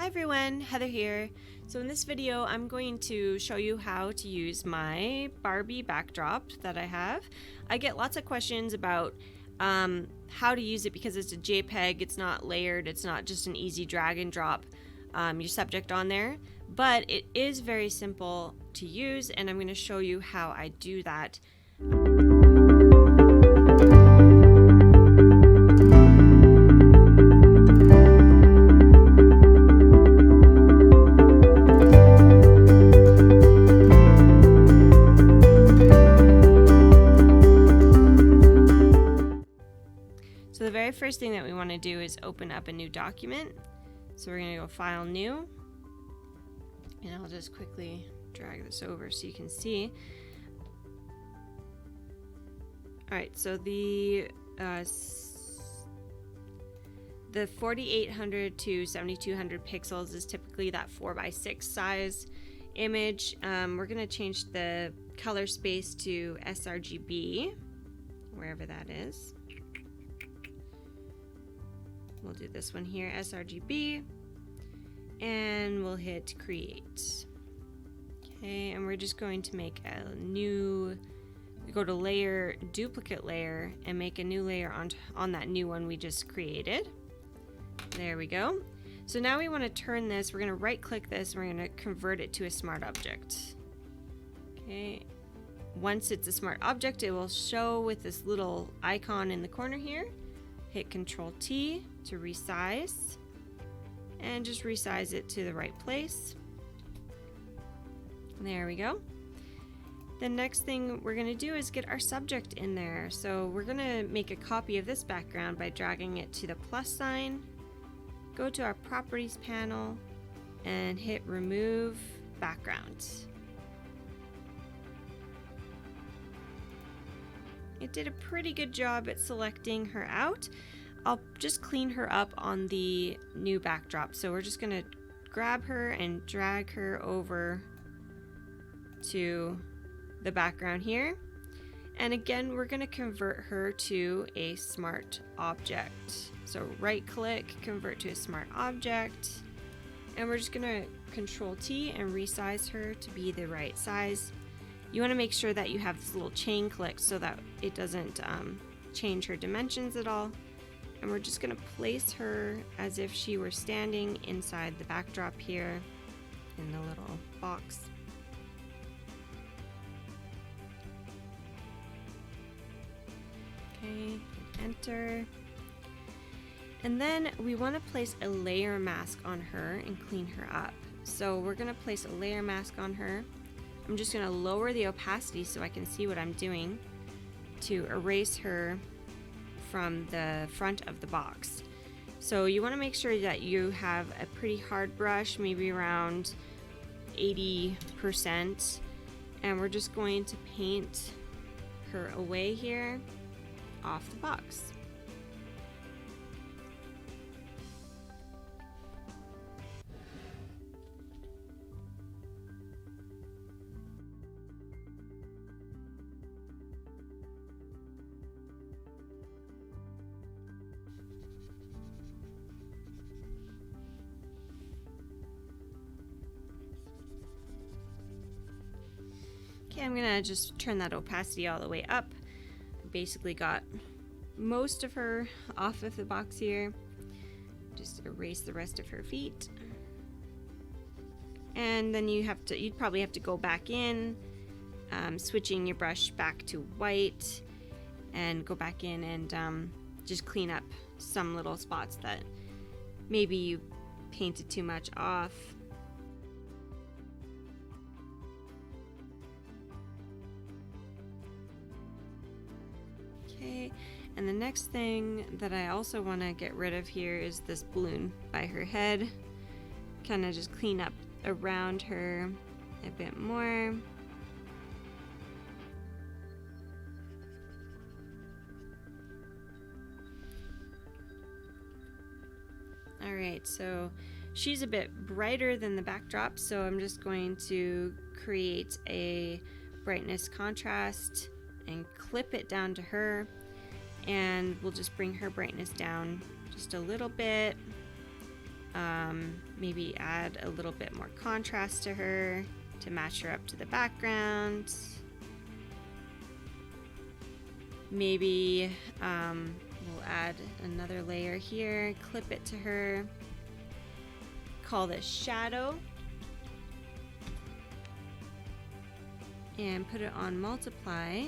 everyone, Heather here. So in this video I'm going to show you how to use my Barbie backdrop that I have. I get lots of questions about how to use it because it's a JPEG, it's not layered, it's not just an easy drag and drop your subject on there, but it is very simple to use and I'm going to show you how I do that. So the very first thing that we want to do is open up a new document. So we're going to go File, New, and I'll just quickly drag this over so you can see. Alright, so the 4800 to 7200 pixels is typically that 4:6 size image. We're going to change the color space to sRGB, wherever that is. We'll do this one here, sRGB, and we'll hit create. Okay, and we're just going to make a new, go to layer, duplicate layer, and make a new layer on that new one we just created. There we go. So now we want to turn this, we're going to right click this, and we're going to convert it to a smart object. Okay, once it's a smart object, it will show with this little icon in the corner here. Hit Control T to resize, and just resize it to the right place. There we go. The next thing we're going to do is get our subject in there. So we're going to make a copy of this background by dragging it to the plus sign, go to our properties panel, and hit remove background. It did a pretty good job at selecting her out. I'll just clean her up on the new backdrop. So we're just going to grab her and drag her over to the background here. And again, we're going to convert her to a smart object. So right click, convert to a smart object. And we're just going to Control T and resize her to be the right size. You want to make sure that you have this little chain click so that it doesn't change her dimensions at all. And we're just going to place her as if she were standing inside the backdrop here in the little box. Okay, enter. And then we want to place a layer mask on her and clean her up. So we're going to place a layer mask on her. I'm just going to lower the opacity so I can see what I'm doing to erase her from the front of the box. So you want to make sure that you have a pretty hard brush, maybe around 80%, and we're just going to paint her away here off the box. Okay, I'm gonna just turn that opacity all the way up. Basically got most of her off of the box here. Just erase the rest of her feet. And then you'd probably have to go back in, switching your brush back to white, and go back in and just clean up some little spots that maybe you painted too much off. Okay, and the next thing that I also want to get rid of here is this balloon by her head. Kind of just clean up around her a bit more. Alright, so she's a bit brighter than the backdrop, so I'm just going to create a brightness contrast and clip it down to her, and we'll just bring her brightness down just a little bit. maybe add a little bit more contrast to her to match her up to the background. Maybe we'll add another layer here, clip it to her, call this shadow, and put it on multiply.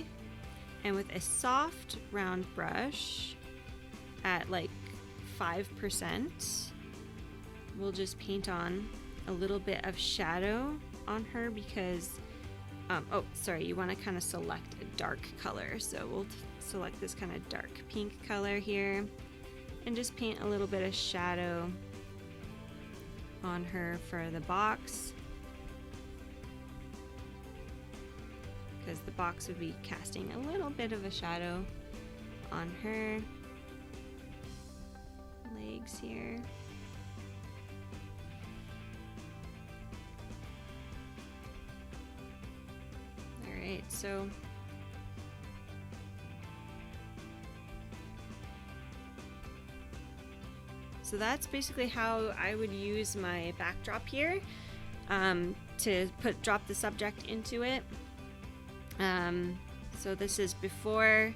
And with a soft round brush at like 5%, we'll just paint on a little bit of shadow on her because, oh, sorry, you want to kind of select a dark color. So we'll select this kind of dark pink color here and just paint a little bit of shadow on her for the box, because the box would be casting a little bit of a shadow on her legs here. Alright, so that's basically how I would use my backdrop here, to drop the subject into it. So this is before,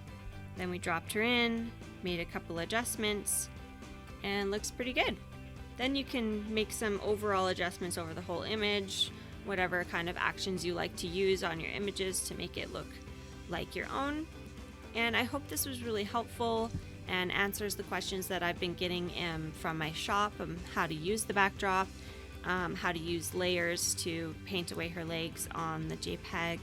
then we dropped her in, made a couple adjustments, and looks pretty good. Then you can make some overall adjustments over the whole image, whatever kind of actions you like to use on your images to make it look like your own. And I hope this was really helpful and answers the questions that I've been getting from my shop, how to use the backdrop, how to use layers to paint away her legs on the JPEG.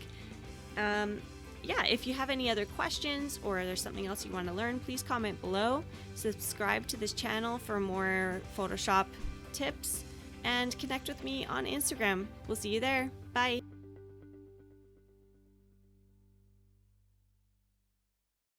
Yeah, if you have any other questions or there's something else you want to learn, please comment below. Subscribe to this channel for more Photoshop tips and connect with me on Instagram. We'll see you there. Bye.